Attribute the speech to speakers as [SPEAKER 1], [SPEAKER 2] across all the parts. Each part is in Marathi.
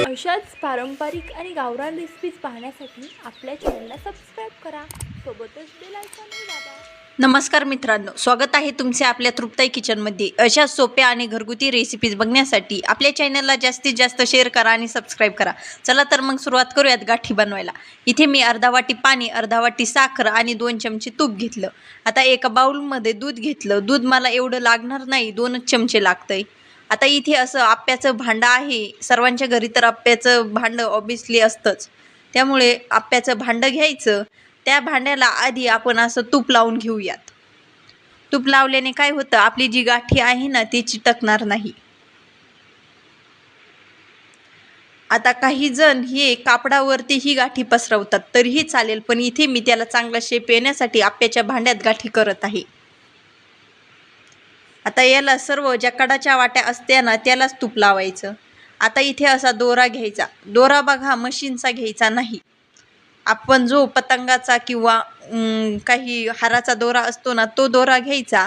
[SPEAKER 1] अशाच पारंपरिक आणि गावरान रेसिपीज पाहण्यासाठी आपल्या चॅनलला सबस्क्राईब करा, सोबतच बेल आयकॉनही दाबा।
[SPEAKER 2] नमस्कार मित्रांनो, स्वागत आहे तुमचे आपल्या तृप्ताई किचनमध्ये। अशा सोप्या आणि घरगुती रेसिपीज बघण्यासाठी आपल्या चॅनलला जास्तीत जास्त शेअर करा आणि सबस्क्राईब करा। चला तर मग सुरुवात करूयात गाठी बनवायला। इथे मी अर्धा वाटी पाणी, अर्धा वाटी साखर आणि 2 चमचे तूप घेतलं। आता एका बाउलमध्ये दूध घेतलं। दूध मला एवढं लागणार नाही, 2च चमचे लागतंय। आता इथे असं आप्याचं भांडं आहे, सर्वांच्या घरी तर आप्याचं भांडं ऑब्वियसली असतंच, त्यामुळे आप्याचं भांडं घ्यायचं। त्या भांड्याला आधी आपण असं तूप लावून घेऊयात। तूप लावल्याने काय होतं, आपली जी गाठी आहे ना ती चिटकणार नाही। आता काही जण हे कापडावरती ही गाठी पसरवतात तरीही चालेल, पण इथे मी त्याला चांगला शेप येण्यासाठी आप्याच्या भांड्यात गाठी करत आहे। आता याला सर्व ज्या कडाच्या वाट्या असत्या ना त्यालाच तूप लावायचं। आता इथे असा दोरा घ्यायचा। दोरा बघा मशीनचा घ्यायचा नाही, आपण जो पतंगाचा किंवा काही हाराचा दोरा असतो ना तो दोरा घ्यायचा।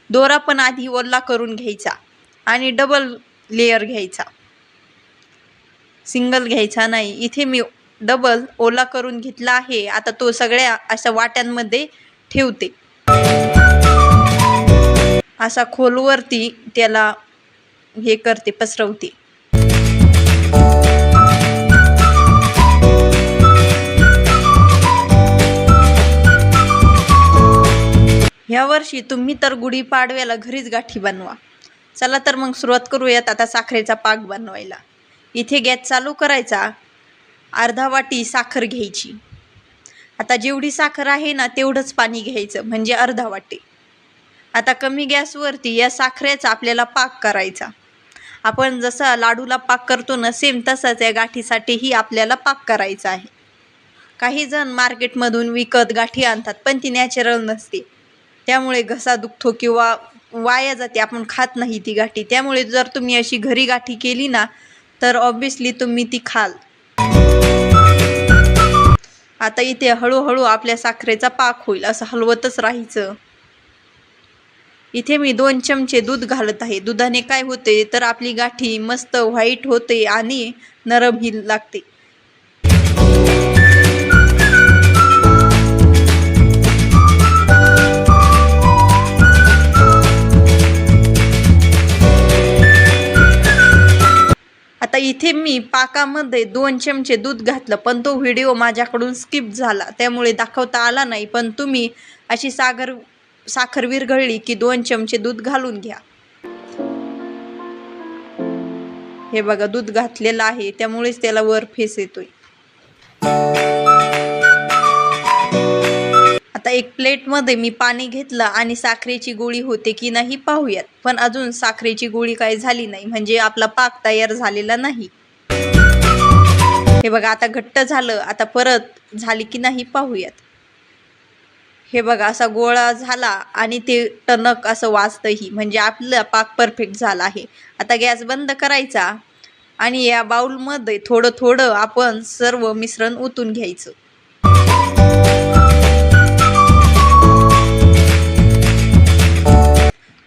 [SPEAKER 2] दोरा पण आधी ओला करून घ्यायचा आणि डबल लेयर घ्यायचा, सिंगल घ्यायचा नाही। इथे मी डबल ओला करून घेतला आहे। आता तो सगळ्या अशा वाट्यांमध्ये ठेवते, असा खोलवरती त्याला हे करते, पसरवते। ह्या वर्षी तुम्ही तर गुढीपाडव्याला घरीच गाठी बनवा। चला तर मग सुरुवात करूयात आता साखरेचा पाक बनवायला। इथे गॅस चालू करायचा, अर्धा वाटी साखर घ्यायची। आता जेवढी साखर आहे ना तेवढंच पाणी घ्यायचं, म्हणजे अर्धा वाटी। आता कमी गॅसवरती या साखरेचा आपल्याला पाक करायचा। आपण जसा लाडूला पाक करतो ना सेम तसाच या गाठीसाठीही आपल्याला पाक करायचा आहे। काही जण मार्केटमधून विकत गाठी आणतात, पण ती नॅचरल नसते, त्यामुळे घसा दुखतो किंवा वाया जाते, आपण खात नाही ती गाठी। त्यामुळे जर तुम्ही अशी घरी गाठी केली ना तर ऑब्वियसली तुम्ही ती खाल। आता इथे हळूहळू आपल्या साखरेचा पाक होईल, असं हलवतच राहायचं। इथे मी 2 चमचे दूध घालत आहे। दुधाने काय होते तर आपली गाठी मस्त व्हाईट होते आणि नरमही लागते। आता इथे मी पाकामध्ये 2 चमचे दूध घातलं, पण तो व्हिडिओ माझ्याकडून स्किप झाला, त्यामुळे दाखवता आला नाही। पण तुम्ही अशी साखर विरघळली की 2 चमचे दूध घालून घ्या। हे बघा दूध घातलेलं आहे, त्यामुळेच त्याला वर फेस येतोय। आता एक प्लेटमध्ये मी पाणी घेतलं आणि साखरेची गोळी होते की नाही पाहूयात। पण अजून साखरेची गोळी काय झाली नाही, म्हणजे आपला पाक तयार झालेला नाही। हे बघा आता घट्ट झालं, आता परत झाली की नाही पाहूयात। हे बघा असा गोळा झाला आणि ते टणक असं वाजतंही, म्हणजे आपला पाक परफेक्ट झाला आहे। आता गॅस बंद करायचा आणि या बाउलमध्ये थोडं थोडं आपण सर्व मिश्रण ओतून घ्यायचं।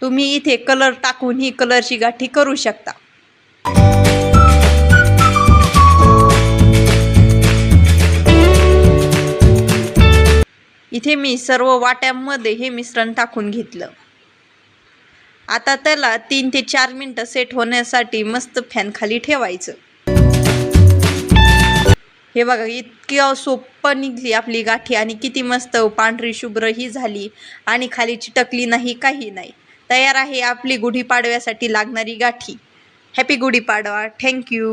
[SPEAKER 2] तुम्ही इथे कलर टाकून ही कलरची गाठी करू शकता। इथे मी सर्व वाट्यांमध्ये हे मिश्रण टाकून घेतलं। आता त्याला 3 ते 4 मिनिटं सेट होण्यासाठी मस्त फॅन खाली ठेवायचं। हे बघा इतकी सोपं निघली आपली गाठी आणि किती मस्त पांढरी शुभ्र ही झाली आणि खाली चिटकली नाही, काही नाही। तयार आहे आपली गुढीपाडव्यासाठी लागणारी गाठी। हॅपी गुढीपाडवा। थँक्यू।